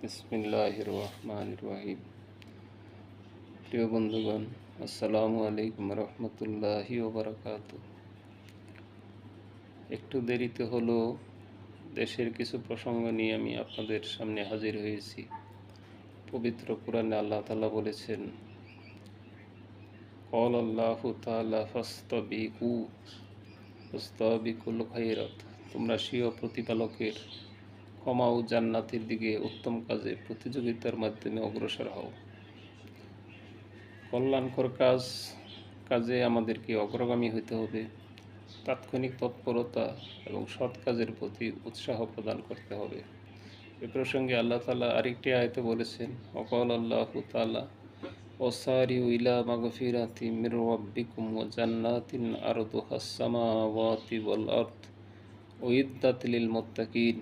বিসমিল্লাহির রহমানির রহিম। প্রিয় বন্ধুগণ, আসসালামু আলাইকুম রহমতুল্লাহি ওয়া বারাকাতুহু। একটু দেরিতে হলো, দেশের কিছু প্রসঙ্গ নিয়ে আমি আপনাদের সামনে হাজির হয়েছি। পবিত্র কোরআনে আল্লাহ তাআলা বলেছেন, ক্বাল আল্লাহু তাআলা ফাস্তাবিকুল খায়রাত, তোমরা স্বীয় প্রতিপালকের ক্ষমা ও জান্নাতের দিকে উত্তম প্রতিযোগিতার মাধ্যমে অগ্রসর হও। কল্যাণকর কাজে আমাদেরকে অগ্রগামী হতে হবে। তাৎক্ষণিক তৎপরতা এবং সৎ কাজের প্রতি উৎসাহ প্রদান করতে হবে। এ প্রসঙ্গে আল্লাহ তাআলা আরেকটি আয়াতে বলেছেন, ওয়াকাল আল্লাহু তাআলা ওয়াসারিউ ইলা মাগফিরাতিম মির রাব্বিকুম ওয়া জান্নাতিন আরদুহাস সামাওয়াতি ওয়াল আরদ উইদ্দাত লিল মুত্তাকিন।